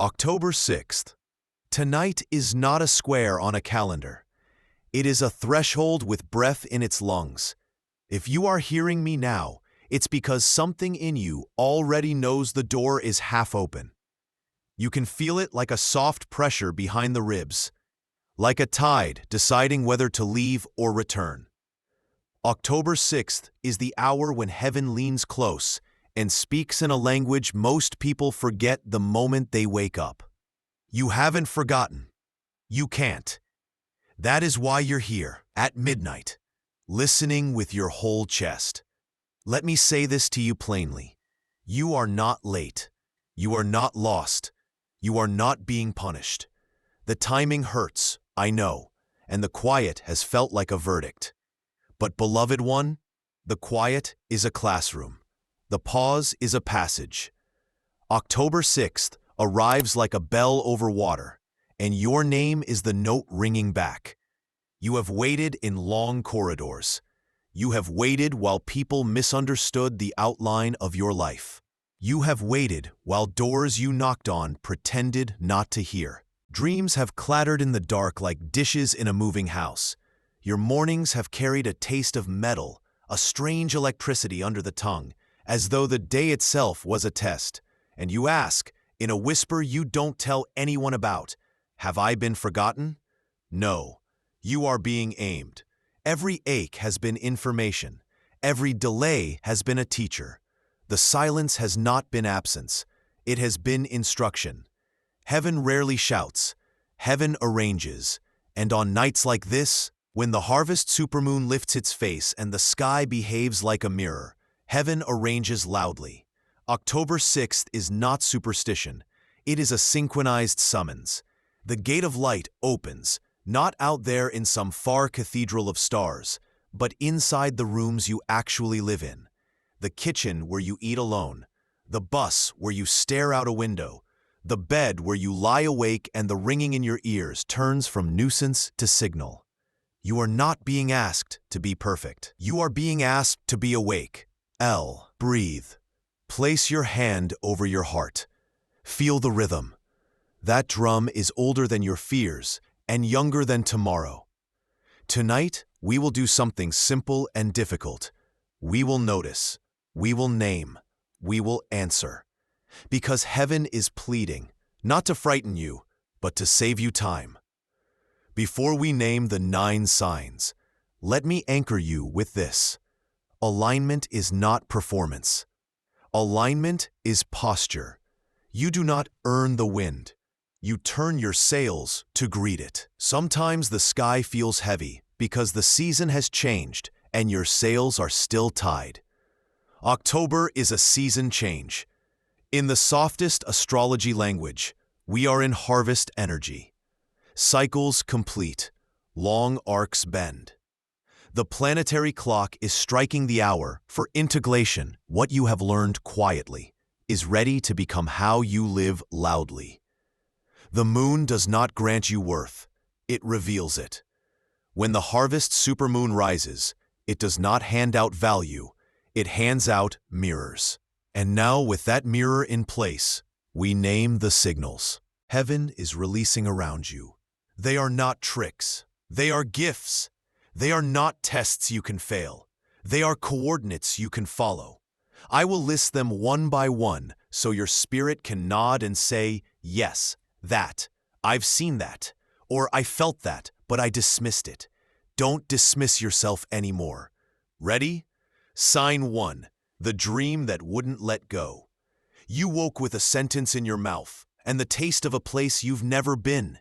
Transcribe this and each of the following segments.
October 6th. Tonight is not a square on a calendar. It is a threshold with breath in its lungs. If you are hearing me now, it's because something in you already knows the door is half open. You can feel it like a soft pressure behind the ribs, like a tide deciding whether to leave or return. October 6th is the hour when heaven leans close and speaks in a language most people forget the moment they wake up. You haven't forgotten. You can't. That is why you're here, at midnight, listening with your whole chest. Let me say this to you plainly. You are not late. You are not lost. You are not being punished. The timing hurts, I know, and the quiet has felt like a verdict. But beloved one, the quiet is a classroom. The pause is a passage. October 6th arrives like a bell over water, and your name is the note ringing back. You have waited in long corridors. You have waited while people misunderstood the outline of your life. You have waited while doors you knocked on pretended not to hear. Dreams have clattered in the dark like dishes in a moving house. Your mornings have carried a taste of metal, a strange electricity under the tongue, as though the day itself was a test. And you ask, in a whisper you don't tell anyone about, have I been forgotten? No, you are being aimed. Every ache has been information. Every delay has been a teacher. The silence has not been absence. It has been instruction. Heaven rarely shouts. Heaven arranges. And on nights like this, when the Harvest Supermoon lifts its face and the sky behaves like a mirror, heaven arranges loudly. October 6th is not superstition. It is a synchronized summons. The gate of light opens, not out there in some far cathedral of stars, but inside the rooms you actually live in. The kitchen where you eat alone, the bus where you stare out a window, the bed where you lie awake and the ringing in your ears turns from nuisance to signal. You are not being asked to be perfect. You are being asked to be awake. Breathe. Place your hand over your heart. Feel the rhythm. That drum is older than your fears and younger than tomorrow. Tonight, we will do something simple and difficult. We will notice. We will name. We will answer. Because heaven is pleading, not to frighten you, but to save you time. Before we name the 9 signs, let me anchor you with this. Alignment is not performance. Alignment is posture. You do not earn the wind. You turn your sails to greet it. Sometimes the sky feels heavy because the season has changed and your sails are still tied. October is a season change. In the softest astrology language, we are in harvest energy. Cycles complete. Long arcs bend. The planetary clock is striking the hour for integration. What you have learned quietly is ready to become how you live loudly. The moon does not grant you worth. It reveals it. When the Harvest Supermoon rises, it does not hand out value. It hands out mirrors. And now, with that mirror in place, we name the signals. Heaven is releasing around you. They are not tricks. They are gifts. They are not tests you can fail. They are coordinates you can follow. I will list them one by one so your spirit can nod and say, yes, that. I've seen that. Or I felt that, but I dismissed it. Don't dismiss yourself anymore. Ready? Sign 1. The dream that wouldn't let go. You woke with a sentence in your mouth and the taste of a place you've never been.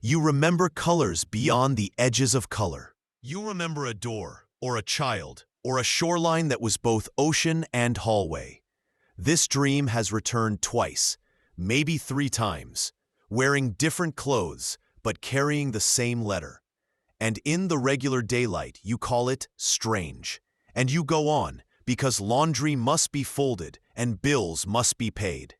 You remember colors beyond the edges of color. You remember a door, or a child, or a shoreline that was both ocean and hallway. This dream has returned twice, maybe 3 times, wearing different clothes, but carrying the same letter. And in the regular daylight, you call it strange. And you go on, because laundry must be folded and bills must be paid.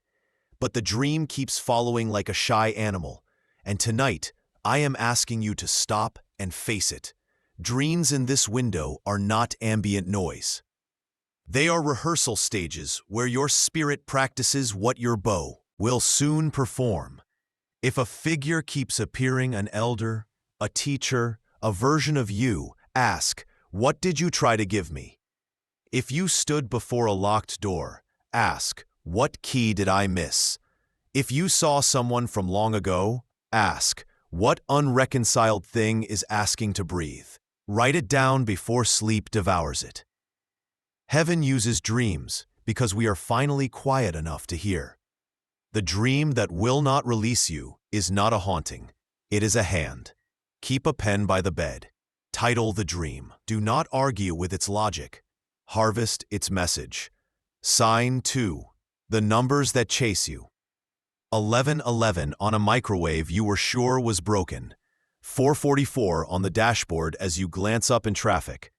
But the dream keeps following like a shy animal. And tonight, I am asking you to stop and face it. Dreams in this window are not ambient noise. They are rehearsal stages where your spirit practices what your bow will soon perform. If a figure keeps appearing, an elder, a teacher, a version of you, ask, what did you try to give me? If you stood before a locked door, ask, what key did I miss? If you saw someone from long ago, ask, what unreconciled thing is asking to breathe? Write it down before sleep devours it. Heaven uses dreams because we are finally quiet enough to hear. The dream that will not release you is not a haunting. It is a hand. Keep a pen by the bed. Title the dream. Do not argue with its logic. Harvest its message. Sign 2. The numbers that chase you. 11:11 on a microwave you were sure was broken. 4:44 on the dashboard as you glance up in traffic.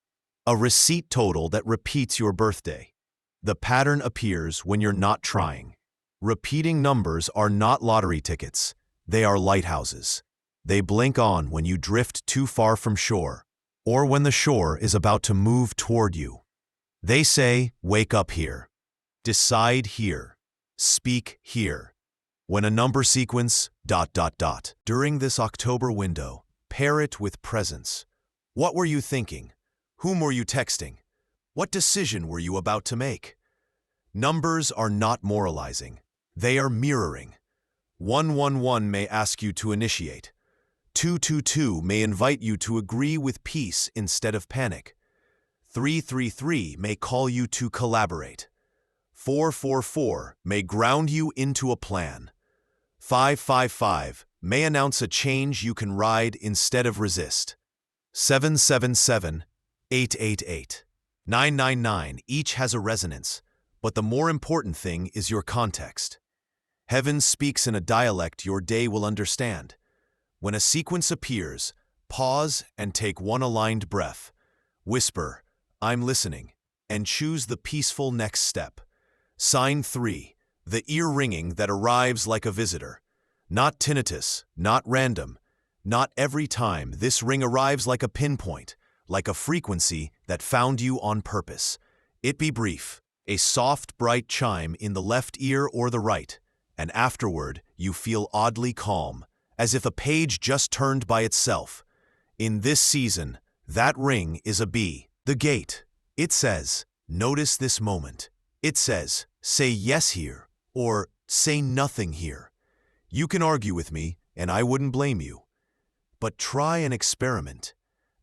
A receipt total that repeats your birthday. The pattern appears when you're not trying. Repeating numbers are not lottery tickets. They are lighthouses. They blink on when you drift too far from shore, or when the shore is about to move toward you. They say, wake up here. Decide here. Speak here. When a number sequence, ... During this October window, pair it with presence. What were you thinking? Whom were you texting? What decision were you about to make? Numbers are not moralizing. They are mirroring. 111 may ask you to initiate. 222 may invite you to agree with peace instead of panic. 333 may call you to collaborate. 444 may ground you into a plan. 555 may announce a change you can ride instead of resist. 777, 888, 999 each has a resonance, but the more important thing is your context. Heaven speaks in a dialect your day will understand. When a sequence appears, pause and take one aligned breath. Whisper, I'm listening, and choose the peaceful next step. Sign 3, the ear ringing that arrives like a visitor. Not tinnitus, not random, not every time. This ring arrives like a pinpoint, like a frequency that found you on purpose. It be brief, a soft, bright chime in the left ear or the right, and afterward you feel oddly calm, as if a page just turned by itself. In this season, that ring is a B, the gate. It says, notice this moment. It says, say yes here, or say nothing here. You can argue with me, and I wouldn't blame you. But try an experiment.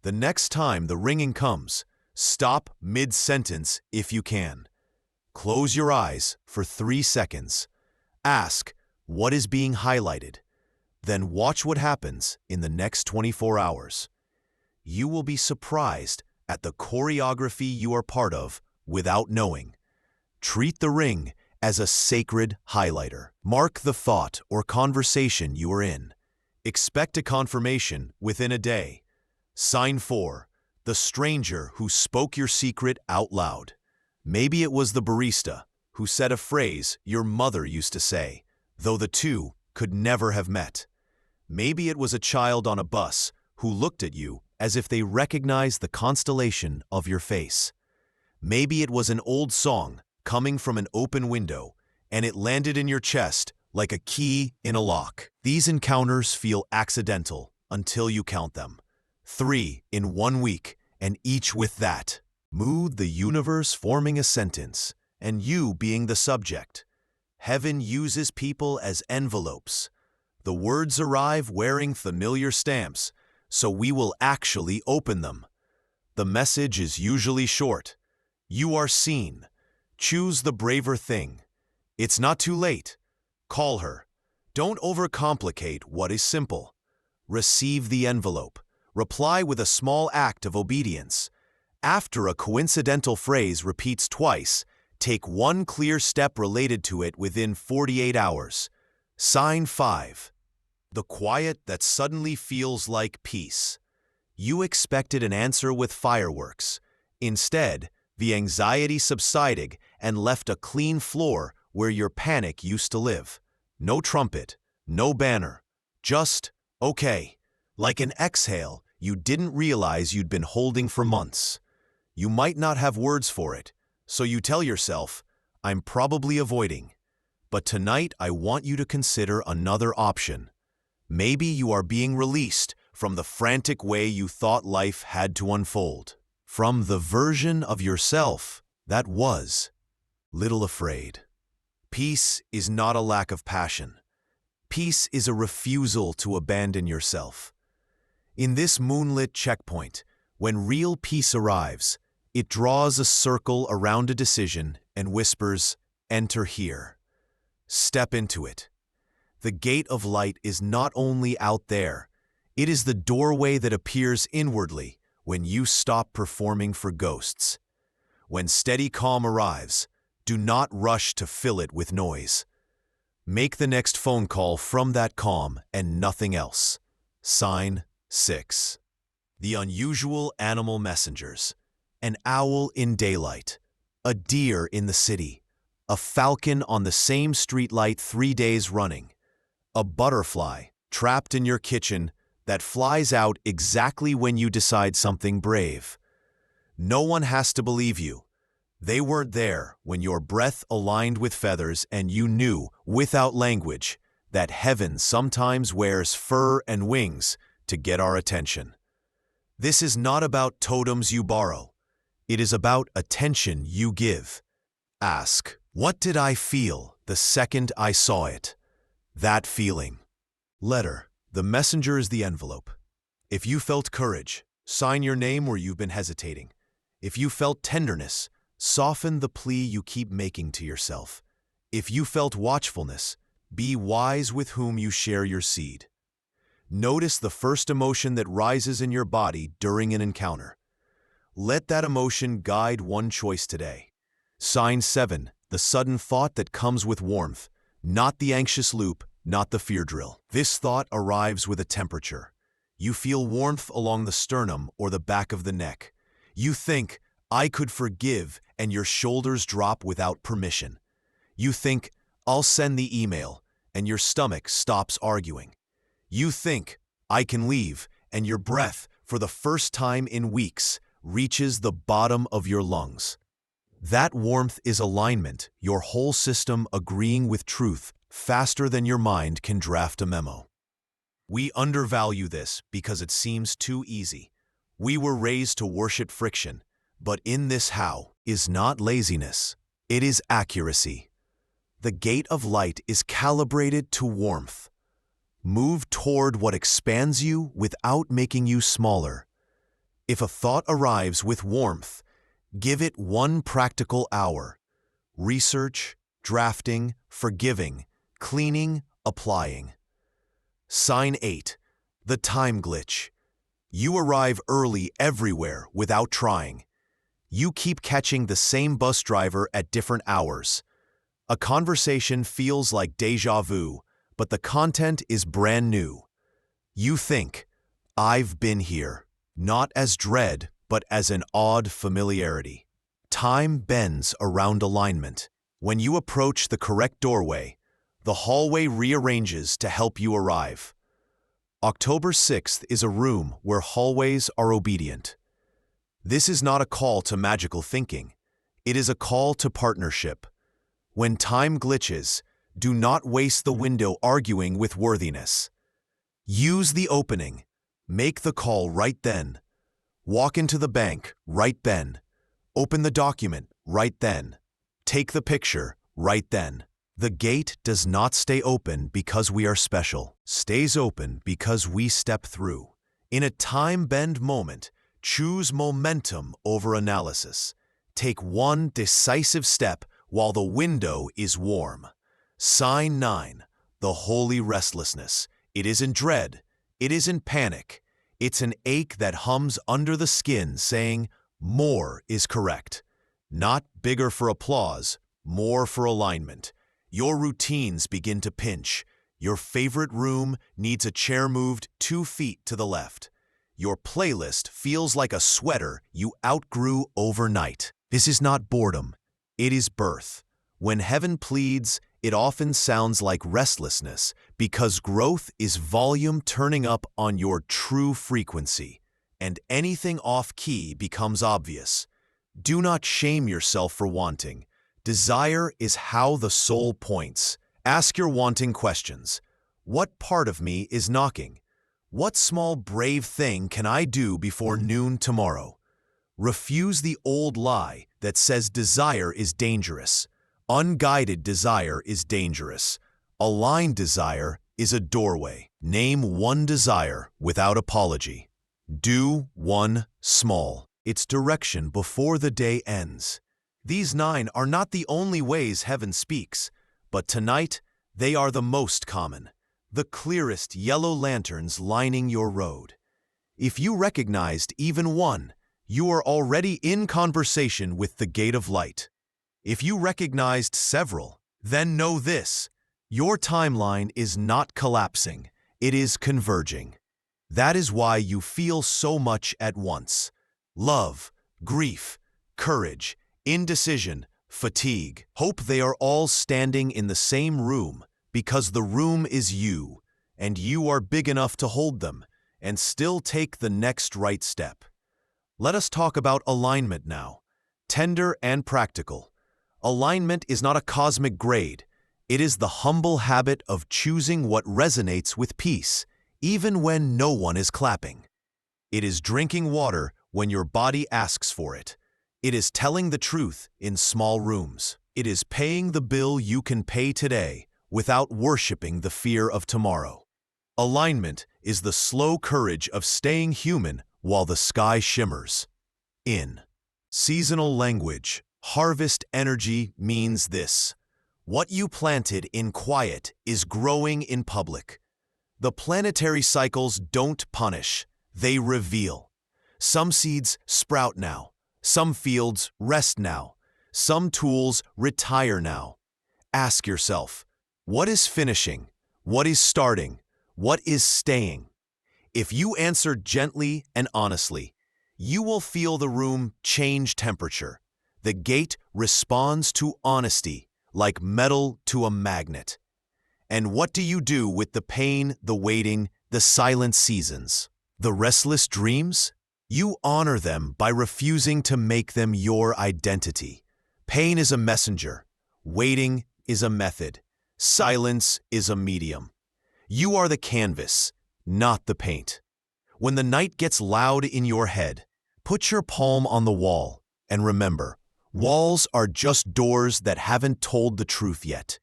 The next time the ringing comes, stop mid-sentence if you can. Close your eyes for 3 seconds. Ask, what is being highlighted? Then watch what happens in the next 24 hours. You will be surprised at the choreography you are part of without knowing. Treat the ring as a sacred highlighter. Mark the thought or conversation you are in. Expect a confirmation within a day. Sign 4, the stranger who spoke your secret out loud. Maybe it was the barista who said a phrase your mother used to say, though the two could never have met. Maybe it was a child on a bus who looked at you as if they recognized the constellation of your face. Maybe it was an old song coming from an open window, and it landed in your chest like a key in a lock. These encounters feel accidental until you count them. 3 in 1 week, and each with that. Mood, the universe forming a sentence, and you being the subject. Heaven uses people as envelopes. The words arrive wearing familiar stamps, so we will actually open them. The message is usually short. You are seen. Choose the braver thing. It's not too late. Call her. Don't overcomplicate what is simple. Receive the envelope. Reply with a small act of obedience. After a coincidental phrase repeats twice, take one clear step related to it within 48 hours. Sign 5. The quiet that suddenly feels like peace. You expected an answer with fireworks. Instead, the anxiety subsided and left a clean floor where your panic used to live. No trumpet, no banner, just, okay. Like an exhale you didn't realize you'd been holding for months. You might not have words for it, so you tell yourself, I'm probably avoiding. But tonight I want you to consider another option. Maybe you are being released from the frantic way you thought life had to unfold, from the version of yourself that was little afraid. Peace is not a lack of passion. Peace is a refusal to abandon yourself. In this moonlit checkpoint, when real peace arrives, it draws a circle around a decision and whispers, "Enter here." Step into it. The gate of light is not only out there, it is the doorway that appears inwardly when you stop performing for ghosts. When steady calm arrives, do not rush to fill it with noise. Make the next phone call from that calm and nothing else. Sign 6. The unusual animal messengers. An owl in daylight, a deer in the city, a falcon on the same streetlight 3 days running, a butterfly trapped in your kitchen that flies out exactly when you decide something brave. No one has to believe you. They weren't there when your breath aligned with feathers and you knew, without language, that heaven sometimes wears fur and wings to get our attention. This is not about totems you borrow. It is about attention you give. Ask, what did I feel the second I saw it? That feeling. Letter. The messenger is the envelope. If you felt courage, sign your name where you've been hesitating. If you felt tenderness, soften the plea you keep making to yourself. If you felt watchfulness, be wise with whom you share your seed. Notice the first emotion that rises in your body during an encounter. Let that emotion guide one choice today. Sign 7, the sudden thought that comes with warmth, not the anxious loop, not the fear drill. This thought arrives with a temperature. You feel warmth along the sternum or the back of the neck. You think, I could forgive, and your shoulders drop without permission. You think, I'll send the email, and your stomach stops arguing. You think, I can leave, and your breath, for the first time in weeks, reaches the bottom of your lungs. That warmth is alignment, your whole system agreeing with truth faster than your mind can draft a memo. We undervalue this because it seems too easy. We were raised to worship friction, but in this how is not laziness, it is accuracy. The gate of light is calibrated to warmth. Move toward what expands you without making you smaller. If a thought arrives with warmth, give it 1 practical hour. Research, drafting, forgiving, cleaning, applying. Sign 8. The time glitch. You arrive early everywhere without trying. You keep catching the same bus driver at different hours. A conversation feels like déjà vu, but the content is brand new. You think, I've been here, not as dread, but as an odd familiarity. Time bends around alignment. When you approach the correct doorway, the hallway rearranges to help you arrive. October 6th is a room where hallways are obedient. This is not a call to magical thinking. It is a call to partnership. When time glitches, do not waste the window arguing with worthiness. Use the opening. Make the call right then. Walk into the bank right then. Open the document right then. Take the picture right then. The gate does not stay open because we are special. Stays open because we step through. In a time-bend moment, choose momentum over analysis. Take 1 decisive step while the window is warm. Sign 9, the holy restlessness. It isn't dread. It isn't panic. It's an ache that hums under the skin saying, more is correct. Not bigger for applause, more for alignment. Your routines begin to pinch. Your favorite room needs a chair moved 2 feet to the left. Your playlist feels like a sweater you outgrew overnight. This is not boredom. It is birth. When heaven pleads, it often sounds like restlessness because growth is volume turning up on your true frequency, and anything off-key becomes obvious. Do not shame yourself for wanting. Desire is how the soul points. Ask your wanting questions. What part of me is knocking? What small brave thing can I do before noon tomorrow? Refuse the old lie that says desire is dangerous. Unguided desire is dangerous. Aligned desire is a doorway. Name one desire without apology. Do one small. Its direction before the day ends. These 9 are not the only ways heaven speaks, but tonight they are the most common. The clearest yellow lanterns lining your road. If you recognized even one, you are already in conversation with the gate of light. If you recognized several, then know this: your timeline is not collapsing, it is converging. That is why you feel so much at once. Love, grief, courage, indecision, fatigue. Hope they are all standing in the same room, because the room is you, and you are big enough to hold them and still take the next right step. Let us talk about alignment now. Tender and practical. Alignment is not a cosmic grade. It is the humble habit of choosing what resonates with peace, even when no one is clapping. It is drinking water when your body asks for it. It is telling the truth in small rooms. It is paying the bill you can pay today without worshiping the fear of tomorrow. Alignment is the slow courage of staying human while the sky shimmers. In seasonal language, harvest energy means this: what you planted in quiet is growing in public. The planetary cycles don't punish, they reveal. Some seeds sprout now, some fields rest now, some tools retire now. Ask yourself, what is finishing? What is starting? What is staying? If you answer gently and honestly, you will feel the room change temperature. The gate responds to honesty, like metal to a magnet. And what do you do with the pain, the waiting, the silent seasons? The restless dreams? You honor them by refusing to make them your identity. Pain is a messenger. Waiting is a method. Silence is a medium. You are the canvas, not the paint. When the night gets loud in your head, put your palm on the wall and remember, walls are just doors that haven't told the truth yet.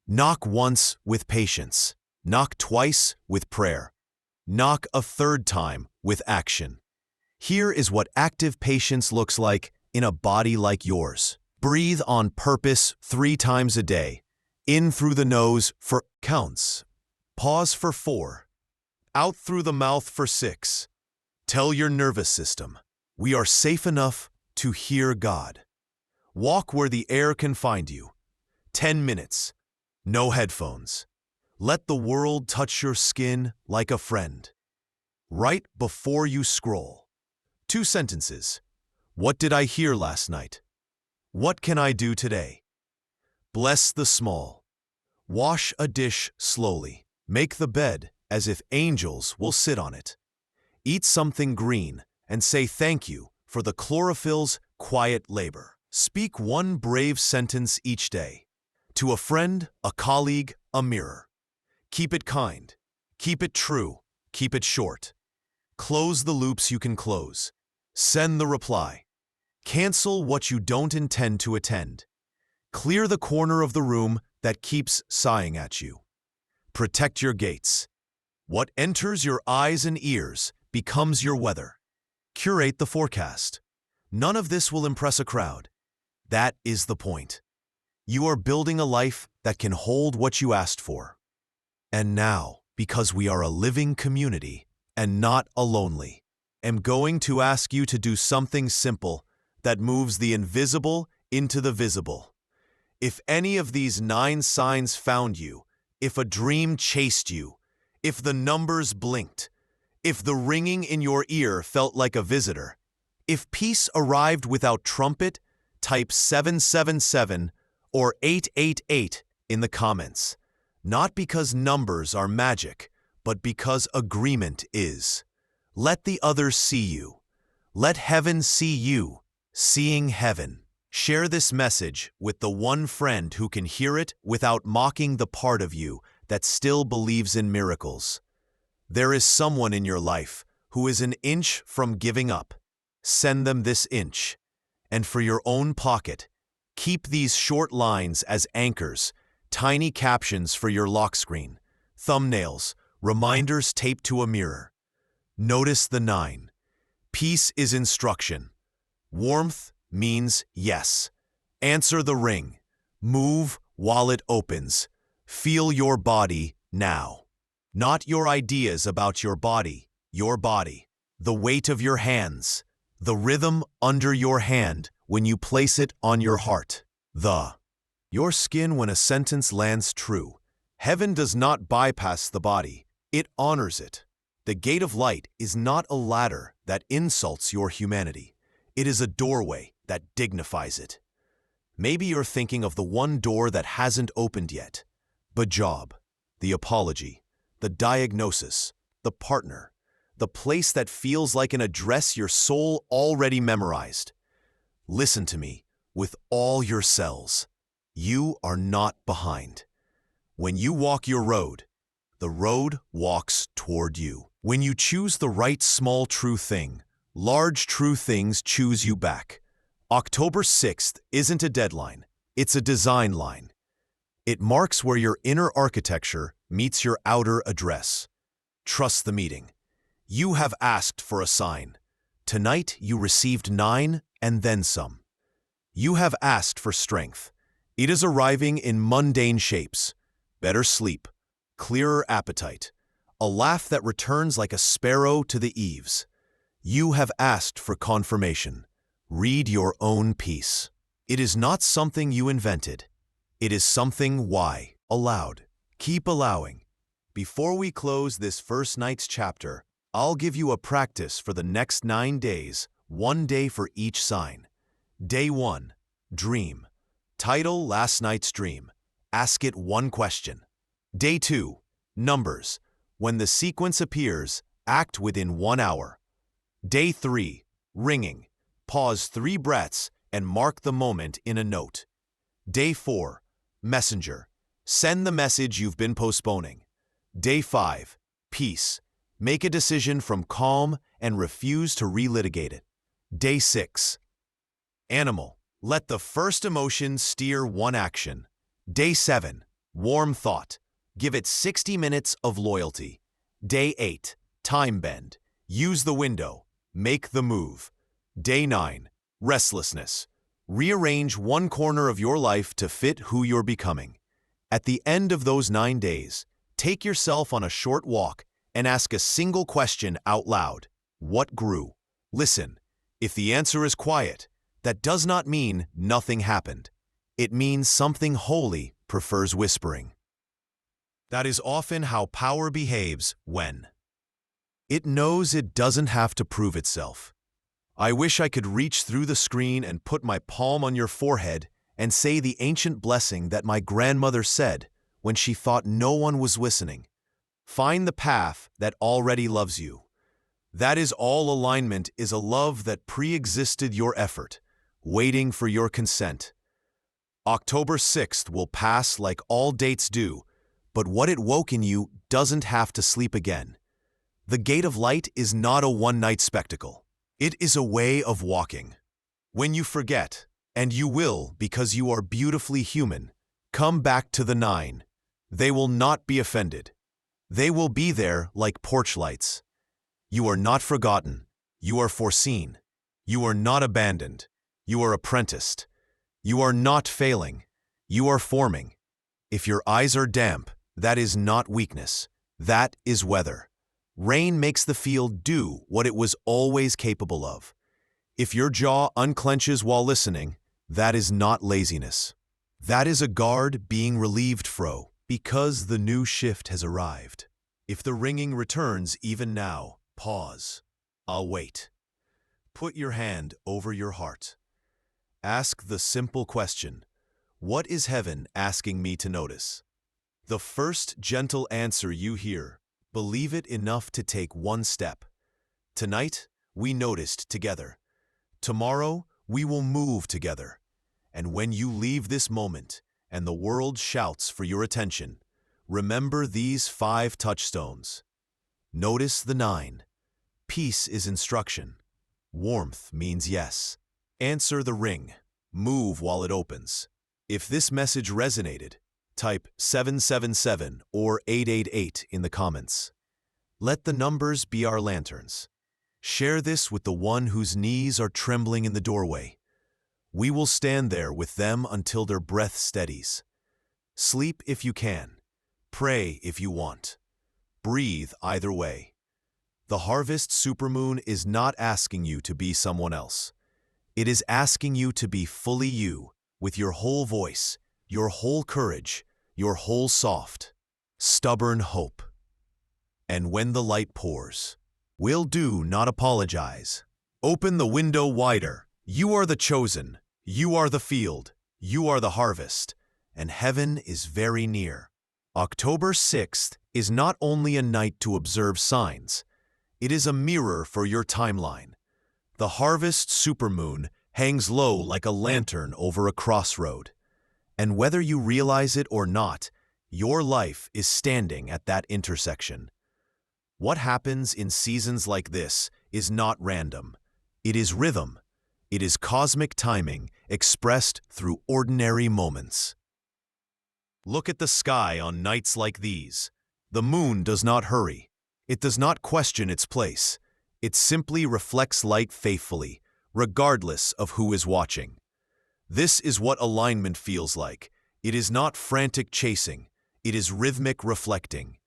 Knock once with patience. Knock twice with prayer. Knock a third time with action. Here is what active patience looks like in a body like yours. Breathe on purpose 3 times a day. In through the nose for counts. Pause for 4. Out through the mouth for 6. Tell your nervous system, we are safe enough to hear God. Walk where the air can find you. 10 minutes. No headphones. Let the world touch your skin like a friend. Right before you scroll. 2 sentences. What did I hear last night? What can I do today? Bless the small. Wash a dish slowly. Make the bed as if angels will sit on it. Eat something green and say thank you for the chlorophyll's quiet labor. Speak one brave sentence each day. To a friend, a colleague, a mirror. Keep it kind. Keep it true. Keep it short. Close the loops you can close. Send the reply. Cancel what you don't intend to attend. Clear the corner of the room that keeps sighing at you. Protect your gates. What enters your eyes and ears becomes your weather. Curate the forecast. None of this will impress a crowd. That is the point. You are building a life that can hold what you asked for. And now, because we are a living community and not a lonely, am going to ask you to do something simple that moves the invisible into the visible. If any of these 9 signs found you, if a dream chased you, if the numbers blinked, if the ringing in your ear felt like a visitor, if peace arrived without trumpet, type 777 or 888 in the comments. Not because numbers are magic, but because agreement is. Let the others see you. Let heaven see you, seeing heaven. Share this message with the one friend who can hear it without mocking the part of you that still believes in miracles. There is someone in your life who is an inch from giving up. Send them this inch. And for your own pocket, keep these short lines as anchors, tiny captions for your lock screen, thumbnails, reminders taped to a mirror. Notice the 9. Peace is instruction. Warmth means yes. Answer the ring. Move while it opens. Feel your body now. Not your ideas about your body. The weight of your hands. The rhythm under your hand when you place it on your heart. Your skin when a sentence lands true. Heaven does not bypass the body. It honors it. The gate of light is not a ladder that insults your humanity. It is a doorway that dignifies it. Maybe you're thinking of the one door that hasn't opened yet. The job, the apology, the diagnosis, the partner, the place that feels like an address your soul already memorized. Listen to me with all your cells. You are not behind. When you walk your road, the road walks toward you. When you choose the right small true thing, large true things choose you back. October 6th isn't a deadline, it's a design line. It marks where your inner architecture meets your outer address. Trust the meeting. You have asked for a sign. Tonight you received 9 and then some. You have asked for strength. It is arriving in mundane shapes. Better sleep, clearer appetite, a laugh that returns like a sparrow to the eaves. You have asked for confirmation. Read your own piece. It is not something you invented. It is something why. Aloud. Keep allowing. Before we close this first night's chapter, I'll give you a practice for the next 9 days, 1 day for each sign. Day 1. Dream. Title: Last Night's Dream. Ask it one question. Day 2. Numbers. When the sequence appears, act within 1 hour. Day 3. Ringing. Pause 3 breaths and mark the moment in a note. Day 4. Messenger. Send the message you've been postponing. Day 5. Peace. Make a decision from calm and refuse to relitigate it. Day 6. Animal. Let the first emotion steer one action. Day 7. Warm thought. Give it 60 minutes of loyalty. Day 8. Time bend. Use the window. Make the move. Day 9. Restlessness. Rearrange one corner of your life to fit who you're becoming. At the end of those 9 days, take yourself on a short walk and ask a single question out loud. What grew? Listen, if the answer is quiet, that does not mean nothing happened. It means something holy prefers whispering. That is often how power behaves when it knows it doesn't have to prove itself. I wish I could reach through the screen and put my palm on your forehead and say the ancient blessing that my grandmother said when she thought no one was listening. Find the path that already loves you. That is all alignment is a love that pre-existed your effort, waiting for your consent. October 6th will pass like all dates do, but what it woke in you doesn't have to sleep again. The gate of light is not a one-night spectacle. It is a way of walking. When you forget, and you will because you are beautifully human, come back to the 9. They will not be offended. They will be there like porch lights. You are not forgotten. You are foreseen. You are not abandoned. You are apprenticed. You are not failing. You are forming. If your eyes are damp, that is not weakness. That is weather. Rain makes the field do what it was always capable of. If your jaw unclenches while listening, that is not laziness. That is a guard being relieved because the new shift has arrived. If the ringing returns even now, pause. I'll wait. Put your hand over your heart. Ask the simple question, what is heaven asking me to notice? The first gentle answer you hear, believe it enough to take one step. Tonight, we noticed together. Tomorrow, we will move together. And when you leave this moment and the world shouts for your attention, Remember these 5 touchstones. Notice the 9. Peace is instruction. Warmth means yes. Answer the ring. Move while it opens. If this message resonated, type 777 or 888 in the comments. Let the numbers be our lanterns. Share this with the one whose knees are trembling in the doorway. We will stand there with them until their breath steadies. Sleep if you can. Pray if you want. Breathe either way. The Harvest Supermoon is not asking you to be someone else. It is asking you to be fully you, with your whole voice, your whole courage, your whole soft, stubborn hope. And when the light pours, will do not apologize. Open the window wider. You are the chosen. You are the field. You are the harvest. And heaven is very near. October 6th is not only a night to observe signs, it is a mirror for your timeline. The Harvest Supermoon hangs low like a lantern over a crossroad. And whether you realize it or not, your life is standing at that intersection. What happens in seasons like this is not random. It is rhythm. It is cosmic timing expressed through ordinary moments. Look at the sky on nights like these. The moon does not hurry. It does not question its place. It simply reflects light faithfully, regardless of who is watching. This is what alignment feels like. It is not frantic chasing. It is rhythmic reflecting.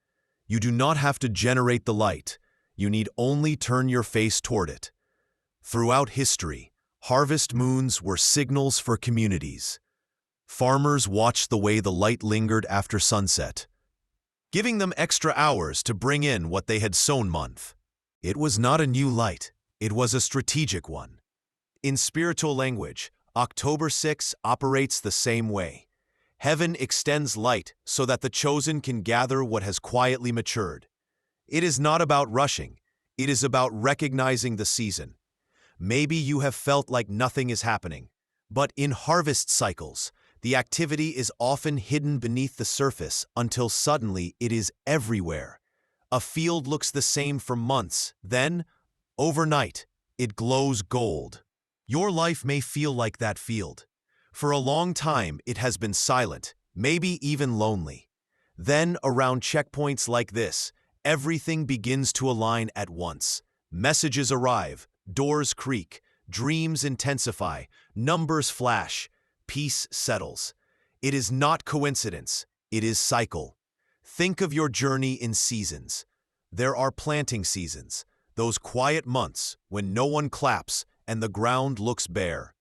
You do not have to generate the light. You need only turn your face toward it. Throughout history, harvest moons were signals for communities. Farmers watched the way the light lingered after sunset, giving them extra hours to bring in what they had sown month. It was not a new light. It was a strategic one. In spiritual language, October 6 operates the same way. Heaven extends light so that the chosen can gather what has quietly matured. It is not about rushing. It is about recognizing the season. Maybe you have felt like nothing is happening, but in harvest cycles, the activity is often hidden beneath the surface until suddenly it is everywhere. A field looks the same for months, then, overnight, it glows gold. Your life may feel like that field. For a long time, it has been silent, maybe even lonely. Then, around checkpoints like this, everything begins to align at once. Messages arrive, doors creak, dreams intensify, numbers flash, peace settles. It is not coincidence, it is cycle. Think of your journey in seasons. There are planting seasons, those quiet months when no one claps and the ground looks bare.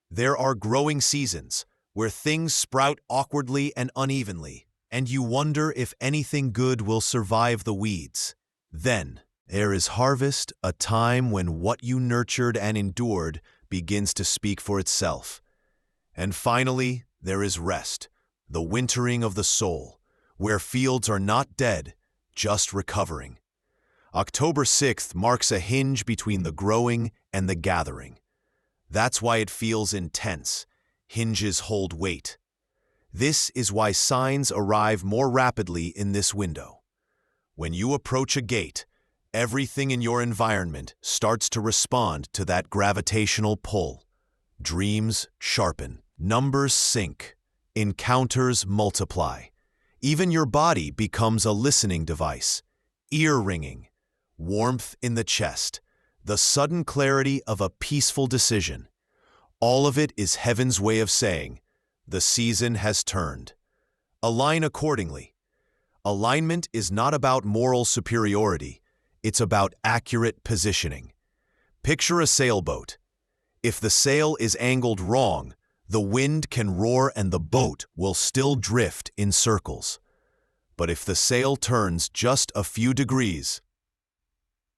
There are growing seasons, where things sprout awkwardly and unevenly, and you wonder if anything good will survive the weeds. Then, there is harvest, a time when what you nurtured and endured begins to speak for itself. And finally, there is rest, the wintering of the soul, where fields are not dead, just recovering. October 6th marks a hinge between the growing and the gathering. That's why it feels intense. Hinges hold weight. This is why signs arrive more rapidly in this window. When you approach a gate, everything in your environment starts to respond to that gravitational pull. Dreams sharpen, numbers sync, encounters multiply. Even your body becomes a listening device. Ear ringing, warmth in the chest, the sudden clarity of a peaceful decision. All of it is heaven's way of saying, the season has turned. Align accordingly. Alignment is not about moral superiority, it's about accurate positioning. Picture a sailboat. If the sail is angled wrong, the wind can roar and the boat will still drift in circles. But if the sail turns just a few degrees,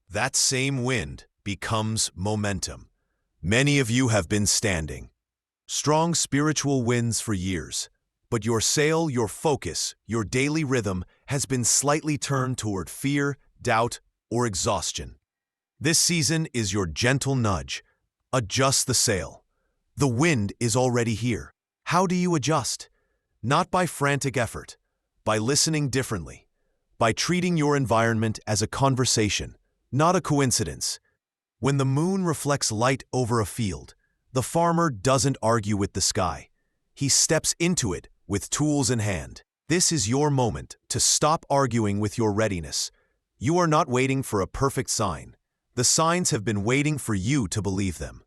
that same wind becomes momentum. Many of you have been standing. Strong spiritual winds for years, but your sail, your focus, your daily rhythm has been slightly turned toward fear, doubt, or exhaustion. This season is your gentle nudge. Adjust the sail. The wind is already here. How do you adjust? Not by frantic effort, by listening differently, by treating your environment as a conversation, not a coincidence. When the moon reflects light over a field, the farmer doesn't argue with the sky. He steps into it with tools in hand. This is your moment to stop arguing with your readiness. You are not waiting for a perfect sign. The signs have been waiting for you to believe them.